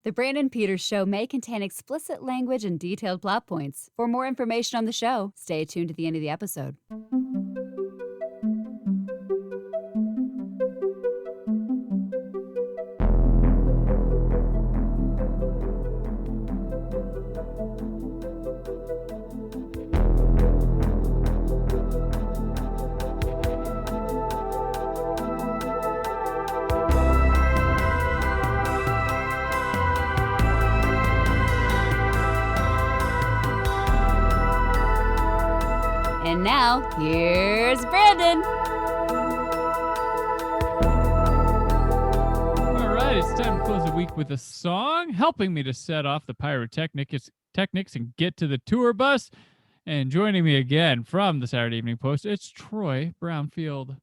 The Brandon Peters Show may contain explicit language and detailed plot points. For more information on the show, stay tuned to the end of the episode. And now, here's Brandon. All right, it's time to close the week with a song, helping me to set off the pyrotechnics and get to the tour bus. And joining me again from the Saturday Evening Post, it's Troy Brownfield.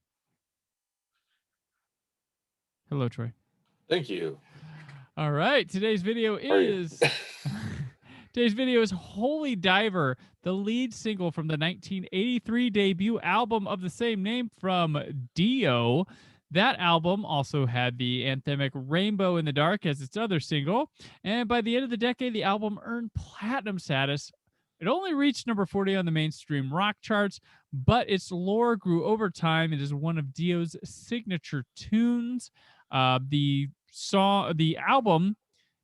Hello, Troy. Thank you. All right, today's video is Holy Diver, the lead single from the 1983 debut album of the same name from Dio. That album also had the anthemic Rainbow in the Dark as its other single, and by the end of the decade, the album earned platinum status. It only reached number 40 on the mainstream rock charts, but its lore grew over time. It is one of Dio's signature tunes. The album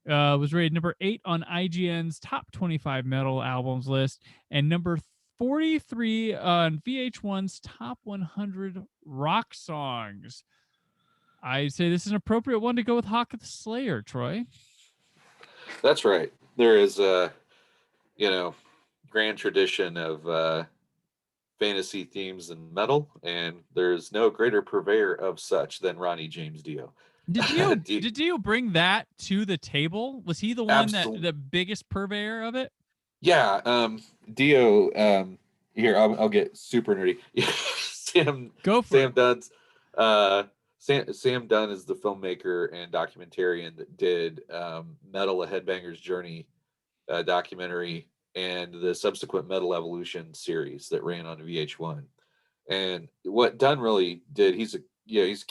was rated number 8 on IGN's top 25 metal albums list and number 43 on VH1's top 100 rock songs. I say this is an appropriate one to go with Hawk of the Slayer, Troy. That's right. There is a, grand tradition of fantasy themes in metal, and there's no greater purveyor of such than Ronnie James Dio. Did Dio bring that to the table? Was he the one the biggest purveyor of it? Yeah, Dio. Here, I'll get super nerdy. Sam Dunn's. Sam Dunn is the filmmaker and documentarian that did Metal: A Headbanger's Journey documentary and the subsequent Metal Evolution series that ran on VH1. And what Dunn really did, he's a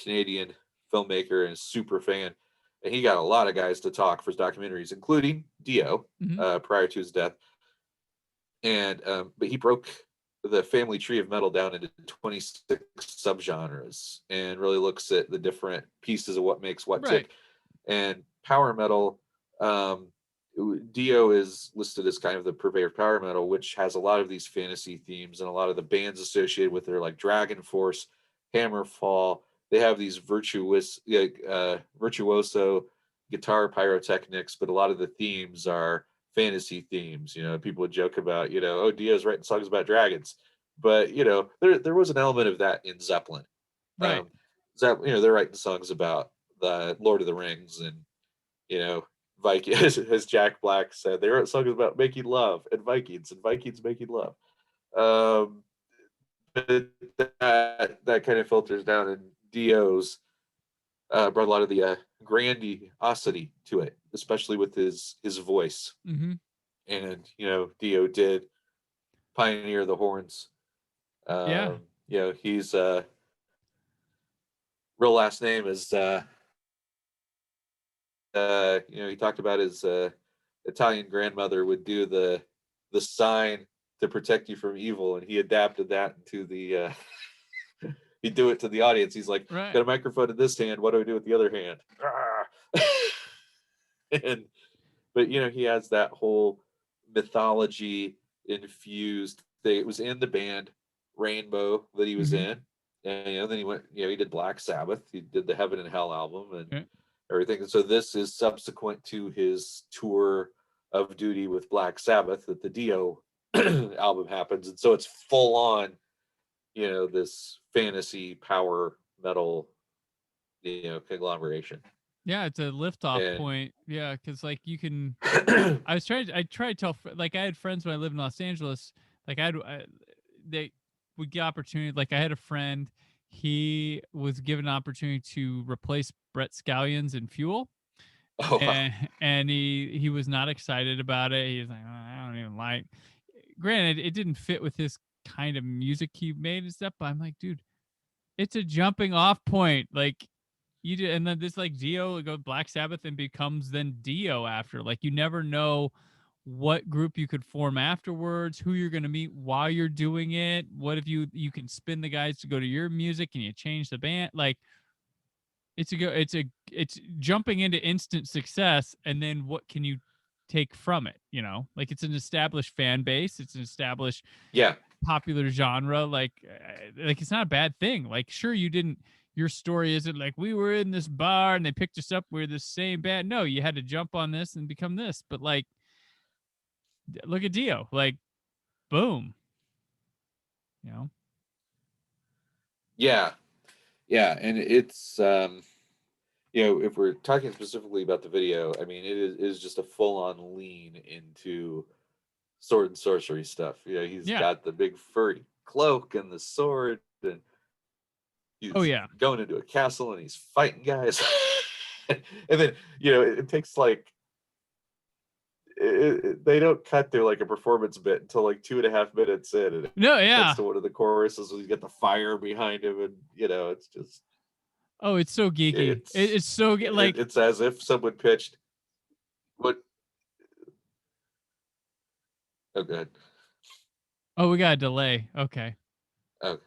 Canadian filmmaker and a super fan, and he got a lot of guys to talk for his documentaries, including Dio, prior to his death. And but he broke the family tree of metal down into 26 subgenres and really looks at the different pieces of what makes what tick. And power metal, Dio is listed as kind of the purveyor of power metal, which has a lot of these fantasy themes, and a lot of the bands associated with it are like Dragon Force, Hammerfall. They have these virtuoso guitar pyrotechnics, but a lot of the themes are fantasy themes. People would joke about, Dio's writing songs about dragons, but there was an element of that in Zeppelin. Right. They're writing songs about the Lord of the Rings and Vikings, as Jack Black said, they wrote songs about making love and Vikings making love. But that kind of filters down, and Dio's brought a lot of the grandiosity to it, especially with his voice. Mm-hmm. And Dio did pioneer the horns. He's real last name is he talked about his Italian grandmother would do the sign to protect you from evil, and he adapted that into the he'd do it to the audience. He's like, got a microphone in this hand, what do I do with the other hand? But he has that whole mythology infused thing. It was in the band Rainbow that he was in, and then he went, he did Black Sabbath, he did the Heaven and Hell album and everything. And so this is subsequent to his tour of duty with Black Sabbath that the Dio album happens, and so it's full on this fantasy power metal conglomeration. Yeah, it's a Liftoff Point. Yeah, because like you can I tried to tell, like, I had friends when I lived in Los Angeles, like they would get opportunity. Like I had a friend, he was given an opportunity to replace Brett Scallions in Fuel. And he was not excited about it. He was like, I don't even like. Granted, it didn't fit with his kind of music he made and stuff, but I'm like, dude, it's a jumping off point. Like, you do, and then this like Dio go Black Sabbath and becomes then Dio after. Like you never know what group you could form afterwards, who you're going to meet while you're doing it. What if you can spin the guys to go to your music and you change the band? Like it's jumping into instant success, and then what can you take from it? You know, like it's an established fan base, it's an established popular genre. Like it's not a bad thing. Like sure, your story isn't like we were in this bar and they picked us up, we're the same band. No, you had to jump on this and become this. But like look at Dio, like boom, you know. Yeah, and it's if we're talking specifically about the video, I mean, it is just a full-on lean into sword and sorcery stuff. He's got the big furry cloak and the sword, and he's going into a castle and he's fighting guys. And then it takes like they don't cut through like a performance bit until like 2.5 minutes in, and it cuts to one of the choruses where you get the fire behind him, and it's just it's so geeky. It's so like it's as if someone pitched what. Oh, good. Oh, we got a delay. Okay. Oh,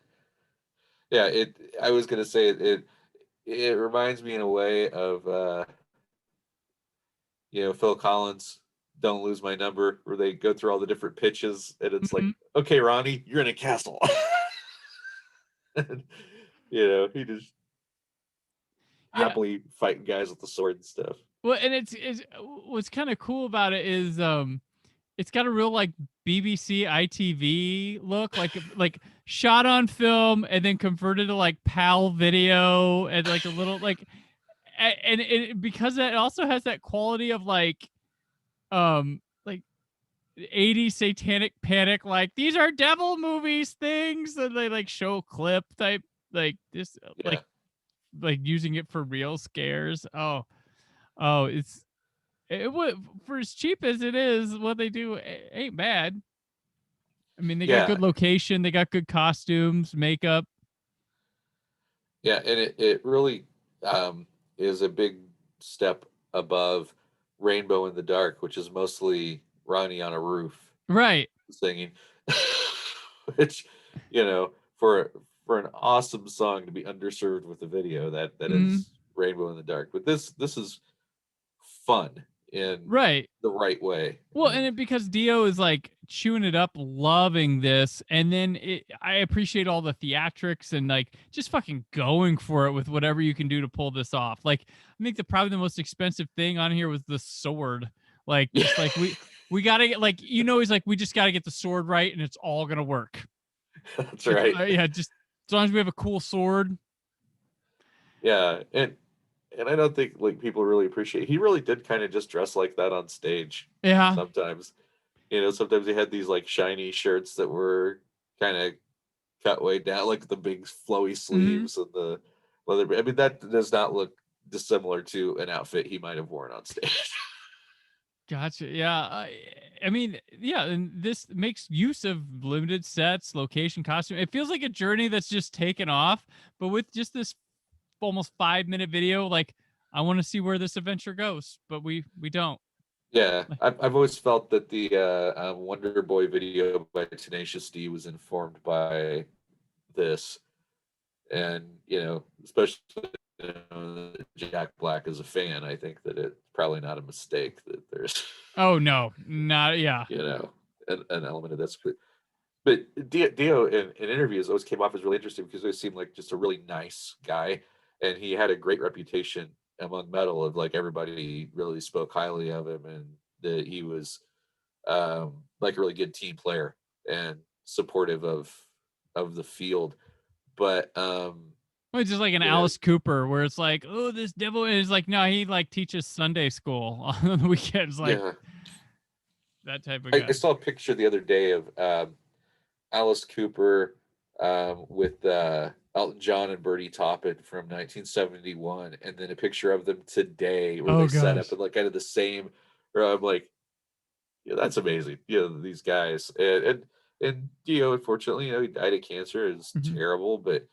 yeah. I was gonna say it reminds me in a way of Phil Collins' "Don't Lose My Number," where they go through all the different pitches, and it's like, okay, Ronnie, you're in a castle. And, he just happily fighting guys with the sword and stuff. Well, and it's what's kind of cool about it is it's got a real like BBC ITV look, like shot on film and then converted to like PAL video, and like a little like, and it because it also has that quality of like 80s satanic panic, like these are devil movies things, and they like show clip type like this like using it for real scares. Oh, it would, for as cheap as it is, what they do ain't bad. I mean, they got good location, they got good costumes, makeup. Yeah, and it really is a big step above Rainbow in the Dark, which is mostly Ronnie on a roof, right, singing. Which, for an awesome song to be underserved with a video, that is Rainbow in the Dark. But this is fun in the right way. Well, and because Dio is like chewing it up, loving this, and then I appreciate all the theatrics and like just fucking going for it with whatever you can do to pull this off. Like I think probably the most expensive thing on here was the sword. Like just like we gotta get like he's like we just gotta get the sword right and it's all gonna work. That's right. Just as long as we have a cool sword. Yeah, and I don't think like people really appreciate. He really did kind of just dress like that on stage. Yeah. Sometimes, sometimes he had these like shiny shirts that were kind of cut way down, like the big flowy sleeves and the leather. I mean, that does not look dissimilar to an outfit he might have worn on stage. Gotcha. Yeah. I mean, yeah, and this makes use of limited sets, location, costume. It feels like a journey that's just taken off, but with just this almost 5-minute video, like I want to see where this adventure goes, but we don't. Yeah, I've always felt that the Wonder Boy video by Tenacious D was informed by this, and especially Jack Black as a fan, I think that it's probably not a mistake that there's an element of this, but Dio in interviews always came off as really interesting because he seemed like just a really nice guy, and he had a great reputation among metal of like everybody really spoke highly of him, and that he was like a really good team player and supportive of the field. But it's just like an Alice Cooper where it's like, oh, this devil is like, no, he like teaches Sunday school on the weekends, like that type of guy. I saw a picture the other day of Alice Cooper with Elton John and Bertie Taupin from 1971, and then a picture of them today where they set up in like kind of the same. Where I'm like, that's amazing. These guys, and Dio, unfortunately, he died of cancer. It's terrible, but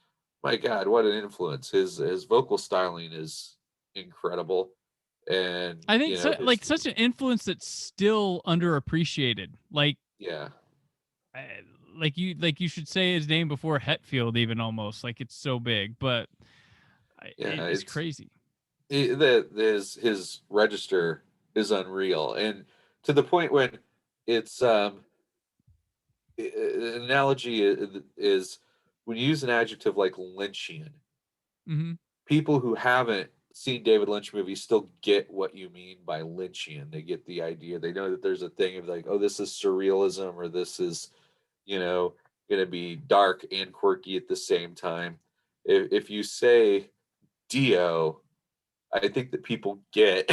my God, what an influence. His vocal styling is incredible. And I think so, like such an influence that's still underappreciated. Like, yeah, like you should say his name before Hetfield, even almost like it's so big, but it's crazy. His register is unreal, and to the point when it's an analogy is when you use an adjective like Lynchian, people who haven't seen David Lynch movies still get what you mean by Lynchian. They get the idea. They know that there's a thing of like, oh, this is surrealism, or this is, going to be dark and quirky at the same time. If you say Dio, I think that people get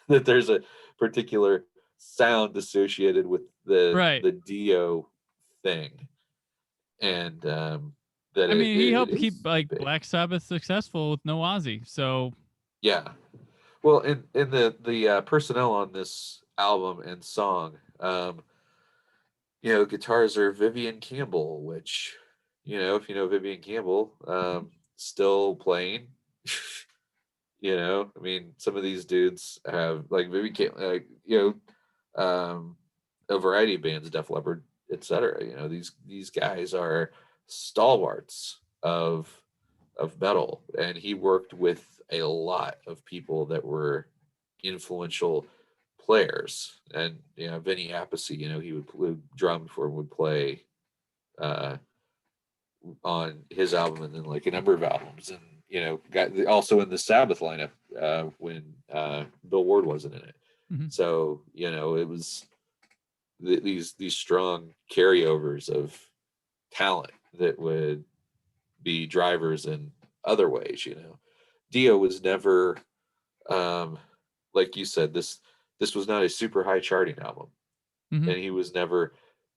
that there's a particular sound associated with the Dio thing, and that he helped keep like big. Black Sabbath successful with no Ozzy, so yeah. Well, in the personnel on this album and song, guitars are Vivian Campbell, which, if you know Vivian Campbell, still playing. I mean, some of these dudes have like Vivian Campbell, a variety of bands, Def Leppard, etc. These guys are stalwarts of metal, and he worked with a lot of people that were influential players. And Vinny Appice, he would drum for him, would play on his album, and then like a number of albums, and got also in the Sabbath lineup when Bill Ward wasn't in it. So it was these strong carryovers of talent that would be drivers in other ways. Dio was never, like you said, this was not a super high charting album, and he was never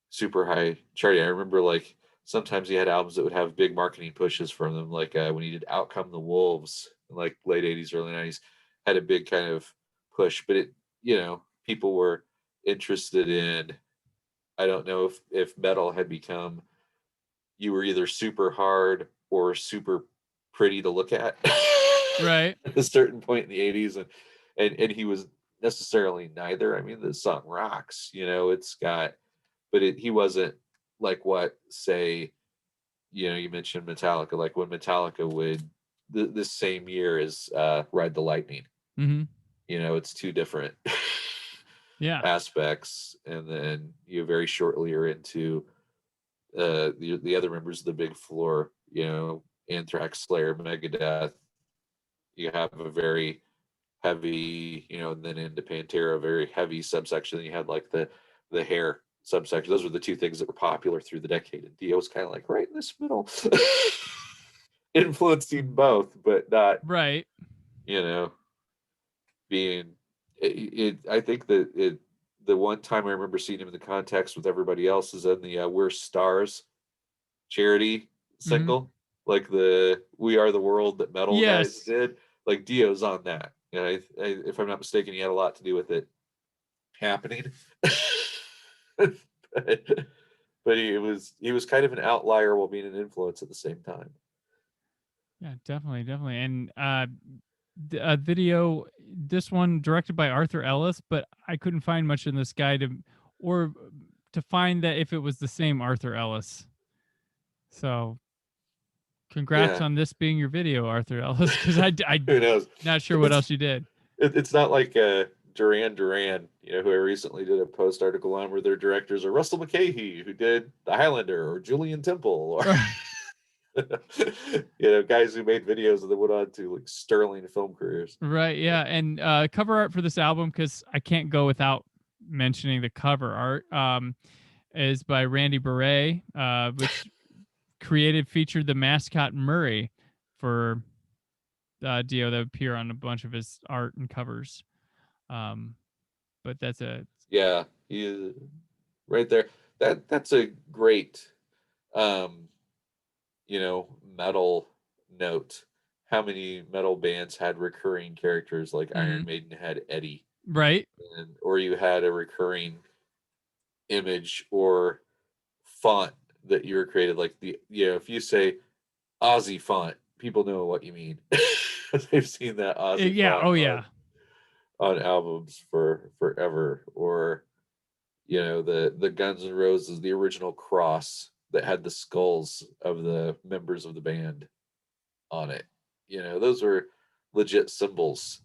super high charting. I remember like sometimes he had albums that would have big marketing pushes from them, like when he did Out Come the Wolves in like late 80s, early 90s, had a big kind of push, but it, people were interested in, I don't know if metal had become, you were either super hard or super pretty to look at. Right. At a certain point in the 80s, and he was necessarily neither. I mean, the song rocks, it's got, but he wasn't like what, say, you mentioned Metallica, like when Metallica would this same year as Ride the Lightning. It's two different aspects, and then you very shortly are into the other members of the Big Four, Anthrax, Slayer, Megadeth. You have a very heavy, and then into Pantera, a very heavy subsection. Then you had like the hair subsection. Those were the two things that were popular through the decade. And Dio was kind of like right in this middle, influencing both, but not right. Being it. I think that the one time I remember seeing him in the context with everybody else is in the "We're Stars" charity single, like the "We Are the World" that metal guys did. Like Dio's on that. If I'm not mistaken, he had a lot to do with it happening. but he was kind of an outlier while being an influence at the same time. Yeah, definitely. And a video, this one directed by Arthur Ellis, but I couldn't find much in this guide to find that if it was the same Arthur Ellis. So congrats on this being your video, Arthur Ellis, because I who knows? Not sure what else you did. It's not like Duran Duran, who I recently did a post article on, where their directors are Russell McKay, who did The Highlander, or Julian Temple, or guys who made videos and then went on to like sterling film careers. Right. Yeah. And cover art for this album, because I can't go without mentioning the cover art, is by Randy Beret, which featured the mascot Murray for Dio that appear on a bunch of his art and covers. But that's he is right there. That's a great metal note. How many metal bands had recurring characters? Like Iron Maiden had Eddie, right? Or you had a recurring image or font that you were created. Like if you say Aussie font. People know what you mean. They've seen that Aussie font on albums for forever. Or, the Guns N' Roses, the original cross that had the skulls of the members of the band on it. Those were legit symbols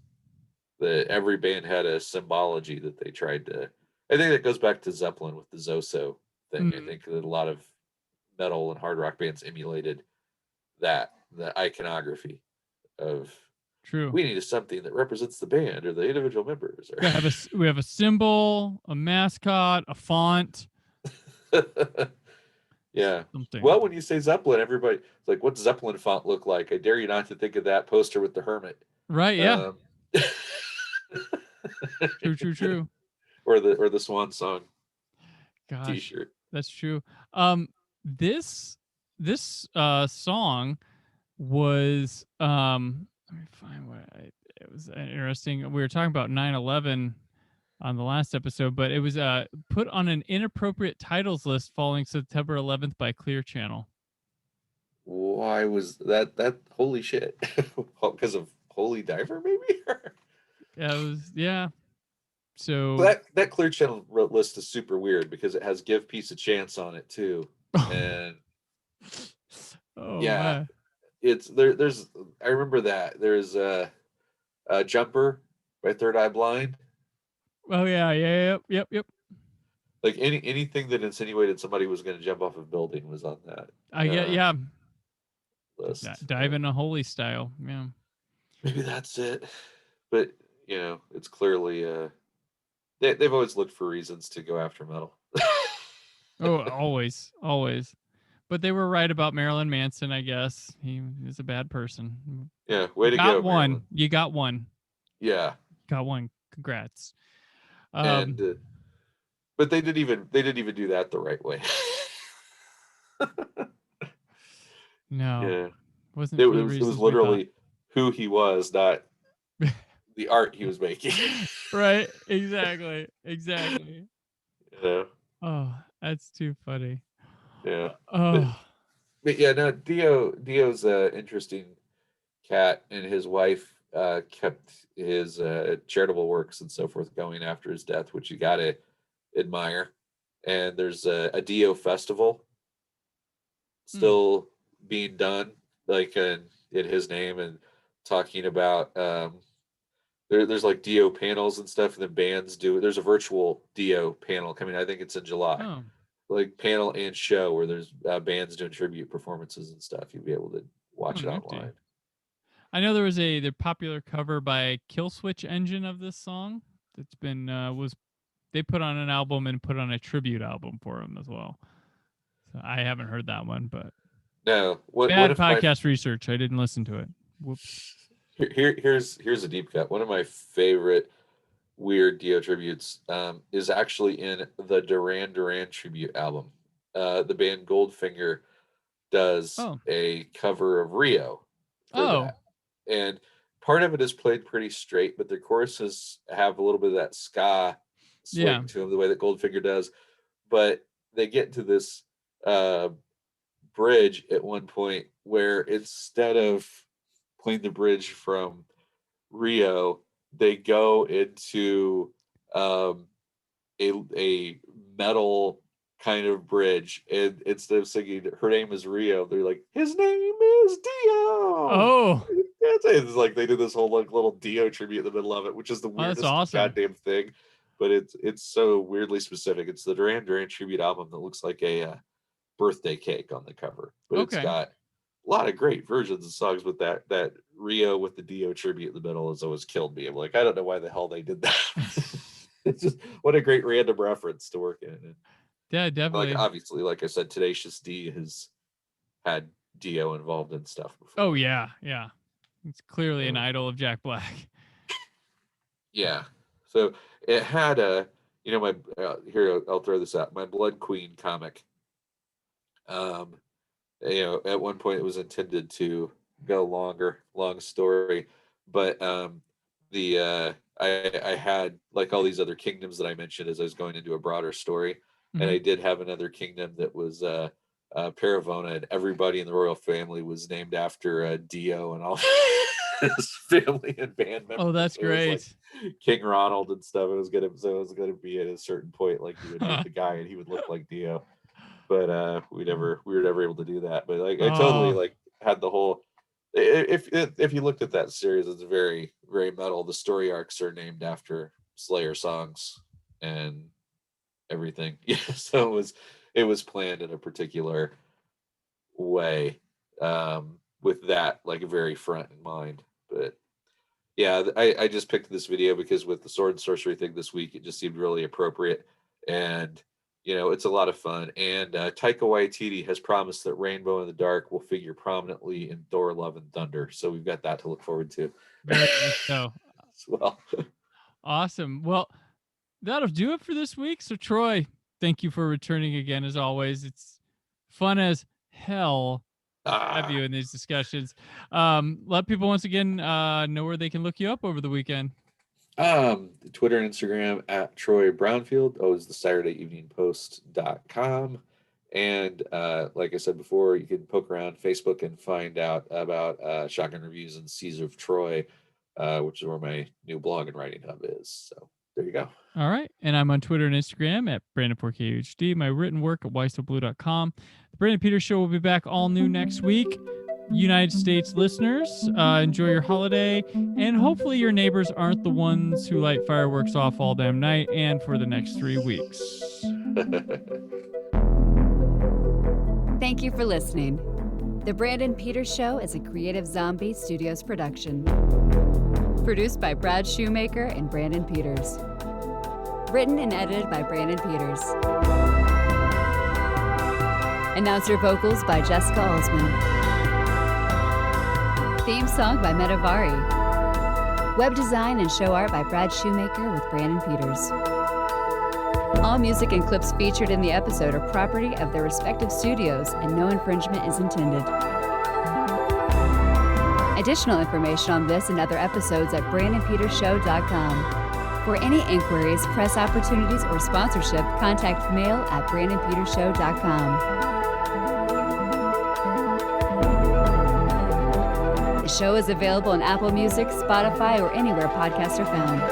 that every band had a symbology that they tried to. I think that goes back to Zeppelin with the Zoso thing. I think that a lot of metal and hard rock bands emulated the iconography of. True. We need something that represents the band or the individual members. We have a symbol, a mascot, a font. Yeah. Something. Well, when you say Zeppelin, everybody's like, what's Zeppelin font look like? I dare you not to think of that poster with the hermit. Right, yeah. True. Or the Swan Song t-shirt. That's true. This song was let me find it was interesting. We were talking about 9/11 on the last episode, but it was put on an inappropriate titles list following September 11th by Clear Channel. Why was that holy shit? Because of Holy Diver, maybe? Yeah. So that Clear Channel list is super weird because it has Give Peace a Chance on it too. And man. It's there's I remember that. There's a Jumper by Third Eye Blind. Oh yeah, yep. Like anything that insinuated somebody was going to jump off a building was on that. Yeah. List. Dive in a holy style. Yeah. Maybe that's it. But it's clearly they've always looked for reasons to go after metal. Oh, always. But they were right about Marilyn Manson, I guess. He was a bad person. Yeah, way to go, Marilyn. You got one. Yeah. Got one. Congrats. But they didn't even do that the right way. No. Yeah. It was literally who he was, not the art he was making. Right. Exactly. Yeah. Oh, that's too funny. Yeah. Oh. But yeah, no, Dio's an interesting cat, and his wife kept his charitable works and so forth going after his death, which you gotta admire. And there's a Dio Festival still being done, like in his name, and talking about there's like Dio panels and stuff, and then bands do. There's a virtual Dio panel coming. I think it's in July. Oh. Like panel and show where there's bands doing tribute performances and stuff. You'll be able to watch it online. I know there was the popular cover by Killswitch Engine of this song that's been they put on an album and put on a tribute album for him as well. So I haven't heard that one, but no. Bad podcast research. I didn't listen to it. Whoops. Here's a deep cut. One of my favorite weird Dio tributes is actually in the Duran Duran tribute album. The band Goldfinger does a cover of Rio for that. And part of it is played pretty straight, but the choruses have a little bit of that ska swing to them, the way that Goldfinger does. But they get into this bridge at one point where instead of playing the bridge from Rio, they go into a metal kind of bridge, and instead of singing "Her name is Rio," they're like, "His name is Dio." Oh, it's like they did this whole like little Dio tribute in the middle of it, which is the weirdest goddamn thing. But it's so weirdly specific. It's the Duran Duran tribute album that looks like a birthday cake on the cover, but it's got a lot of great versions of songs with that Rio with the Dio tribute in the middle has always killed me. I'm like, I don't know why the hell they did that. It's just what a great random reference to work in. Yeah, definitely. Like obviously, like I said, Tenacious D has had Dio involved in stuff before. Oh yeah. It's clearly an idol of Jack Black. Yeah. So it had my here I'll throw this out. My Blood Queen comic. At one point it was intended to go longer, long story, but I had like all these other kingdoms that I mentioned as I was going into a broader story, and I did have another kingdom that was Paravona, and everybody in the royal family was named after Dio and all his family and band members. Oh, that's great. Like King Ronald and stuff. It was gonna be at a certain point like you would meet the guy and he would look like Dio. But we were never able to do that. But like I totally like had the whole. If you looked at that series, it's very, very metal. The story arcs are named after Slayer songs and everything. Yeah, so it was planned in a particular way, with that like very front in mind. But yeah, I just picked this video because with the sword and sorcery thing this week, it just seemed really appropriate, and it's a lot of fun. And Taika Waititi has promised that Rainbow in the Dark will figure prominently in Thor: Love and Thunder, so we've got that to look forward to. Very nice. So as well. Awesome. Well, that'll do it for this week. So Troy, thank you for returning again. As always, it's fun as hell to have you in these discussions. Let people once again know where they can look you up over the weekend. Twitter and Instagram at Troy Brownfield. Is the SaturdayEveningPost.com. And like I said before, you can poke around Facebook and find out about Shotgun Reviews and Seas of Troy, which is where my new blog and writing hub is. So there you go. All right. And I'm on Twitter and Instagram at Brandon4KUHD. My written work at WhySoBlue.com. The Brandon Peters Show will be back all new next week. United States listeners, enjoy your holiday, and hopefully your neighbors aren't the ones who light fireworks off all damn night and for the next 3 weeks. Thank you for listening. The Brandon Peters Show is a Creative Zombie Studios production. Produced by Brad Shoemaker and Brandon Peters. Written and edited by Brandon Peters. Announcer vocals by Jessica Alsman. Theme song by Metavari. Web design and show art by Brad Shoemaker with Brandon Peters. All music and clips featured in the episode are property of their respective studios, and no infringement is intended. Additional information on this and other episodes at BrandonPetersShow.com. For any inquiries, press opportunities, or sponsorship, contact mail at BrandonPetersShow.com. The show is available on Apple Music, Spotify, or anywhere podcasts are found.